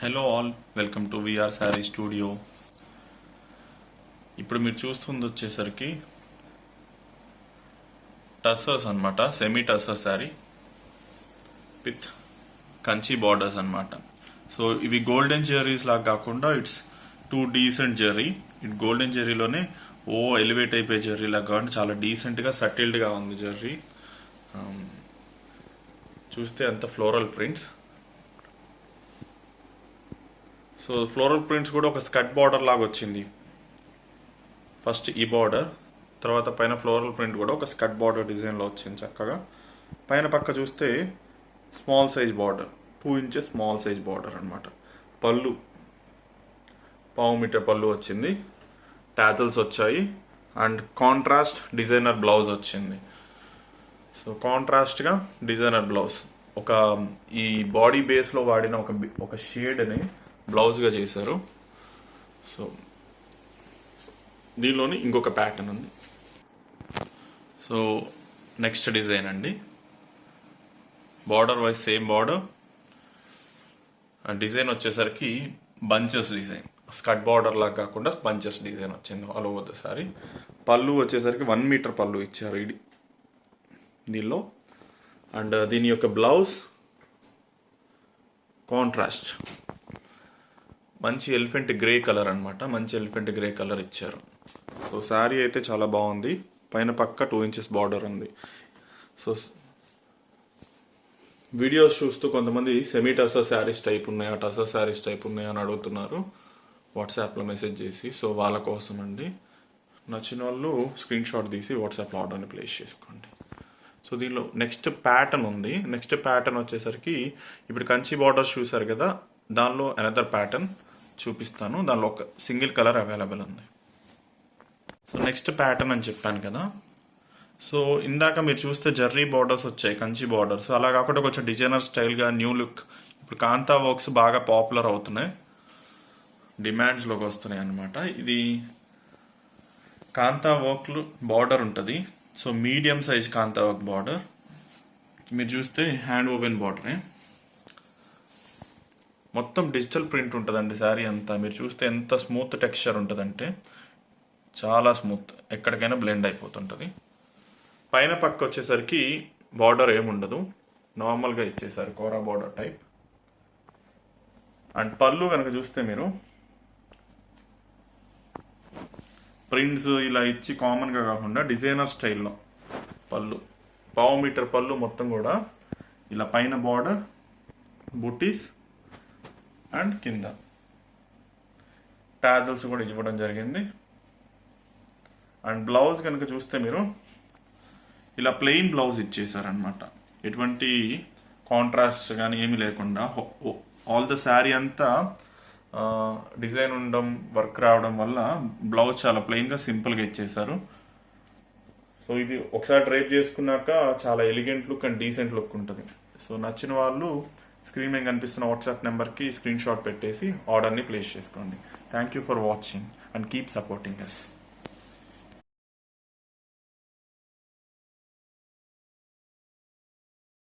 Hello all, welcome to VR sari studio. ఇప్పుడు మీరు చూస్తుంది వచ్చేసరికి టస్సర్స్ అనమాట, semi tussar sari with Kanchi borders అనమాట. సో ఇవి గోల్డెన్ జెర్రీస్ లాగా కాకుండా it's too decent zari. It golden జెర్రీలోనే ఎలివేట్ అయిపోయే జెర్రీ లాగా కాకుండా చాలా డీసెంట్గా సటిల్డ్గా ఉంది జెర్రీ. చూస్తే అంత floral prints. So floral prints కూడా ఒక స్కట్ బార్డర్ లాగా వచ్చింది. ఫస్ట్ ఈ బార్డర్, తర్వాత పైన ఫ్లోరల్ ప్రింట్ కూడా ఒక స్కట్ బార్డర్ డిజైన్లో వచ్చింది చక్కగా. పైన పక్క చూస్తే small size border, 2 inches small size border అనమాట. పళ్ళు 1/2 meter పళ్ళు వచ్చింది, టాజల్స్ వచ్చాయి అండ్ కాంట్రాస్ట్ డిజైనర్ బ్లౌజ్ వచ్చింది. సో కాంట్రాస్ట్గా డిజైనర్ బ్లౌజ్ ఒక ఈ బాడీ బేస్లో వాడిన ఒక షేడ్ని బ్లౌజ్గా చేశారు. సో దీనిలోని ఇంకొక ప్యాటర్న్ ఉంది. సో నెక్స్ట్ డిజైన్ అండి, border wise same border. Design వచ్చేసరికి బంచెస్ డిజైన్, స్కట్ బార్డర్ లాగా కాకుండా బంచెస్ డిజైన్ వచ్చింది ఆల్ ఓవర్ ద సారీ. పళ్ళు వచ్చేసరికి 1 meter పళ్ళు ఇచ్చారు ఇది దీనిలో. అండ్ దీని యొక్క బ్లౌజ్ కాంట్రాస్ట్ మంచి ఎలిఫెంట్ గ్రే కలర్ అనమాట, మంచి ఎలిఫెంట్ గ్రే కలర్ ఇచ్చారు. సో శారీ అయితే చాలా బాగుంది. పైన పక్క 2 inches బార్డర్ ఉంది. సో వీడియోస్ చూస్తూ కొంతమంది సెమీ టసర్ శారీస్ టైప్ ఉన్నాయా, టసర్ శారీస్ టైప్ ఉన్నాయా అని అడుగుతున్నారు వాట్సాప్లో మెసేజ్ చేసి. సో వాళ్ళ కోసం అండి, నచ్చిన వాళ్ళు స్క్రీన్ షాట్ తీసి వాట్సాప్లో ఆర్డర్ని ప్లేస్ చేసుకోండి. సో దీనిలో నెక్స్ట్ ప్యాటర్న్ ఉంది. నెక్స్ట్ ప్యాటర్న్ వచ్చేసరికి ఇప్పుడు కంచి బార్డర్స్ చూసారు కదా, దానిలో అనదర్ ప్యాటర్న్ చూపిస్తాను. దానిలో ఒక సింగిల్ కలర్ అవైలబుల్ ఉంది. సో నెక్స్ట్ ప్యాటర్న్ అని చెప్పాను కదా. సో ఇందాక మీరు చూస్తే జర్రీ బార్డర్స్ వచ్చాయి, కంచి బార్డర్స్. అలా కాకుండా కొంచెం డిజైనర్ స్టైల్గా న్యూ లుక్. ఇప్పుడు కాంతా వర్క్స్ బాగా పాపులర్ అవుతున్నాయి, డిమాండ్స్లోకి వస్తున్నాయి అన్నమాట. ఇది కాంతా వర్క్ బార్డర్ ఉంటుంది. సో మీడియం సైజ్ కాంతా వర్క్ బార్డర్. మీరు చూస్తే హ్యాండ్ ఓవెన్ బార్డరే, మొత్తం డిజిటల్ ప్రింట్ ఉంటుందండి శారీ అంతా. మీరు చూస్తే ఎంత స్మూత్ టెక్స్చర్ ఉంటుందంటే చాలా స్మూత్, ఎక్కడికైనా బ్లెండ్ అయిపోతుంటుంది. పైన పక్క వచ్చేసరికి బార్డర్ ఏముండదు, నార్మల్గా ఇచ్చేసారు, కోరా బార్డర్ టైప్. అండ్ పళ్ళు కనుక చూస్తే మీరు ప్రింట్స్ ఇలా ఇచ్చి కామన్గా కాకుండా డిజైనర్ స్టైల్లో పళ్ళు, 1/2 meter పళ్ళు మొత్తం కూడా ఇలా పైన బార్డర్, బూటీస్ అండ్ కింద టాజల్స్ కూడా ఇవ్వడం జరిగింది. అండ్ బ్లౌజ్ కనుక చూస్తే మీరు ఇలా ప్లెయిన్ బ్లౌజ్ ఇచ్చేసారనమాట, ఎటువంటి కాంట్రాస్ట్ కానీ ఏమీ లేకుండా. ఆల్ ద శారీ అంతా డిజైన్ ఉండడం, వర్క్ రావడం వల్ల బ్లౌజ్ చాలా ప్లెయిన్గా సింపుల్గా ఇచ్చేసారు. సో ఇది ఒకసారి డ్రైప్ చేసుకున్నాక చాలా elegant look and decent look ఉంటుంది. సో నచ్చిన వాళ్ళు స్క్రీన్ మీద కనిపిస్తున్న వాట్సాప్ నెంబర్కి స్క్రీన్ షాట్ పెట్టేసి ఆర్డర్ని ప్లేస్ చేసుకోండి. Thank you for watching and keep supporting us.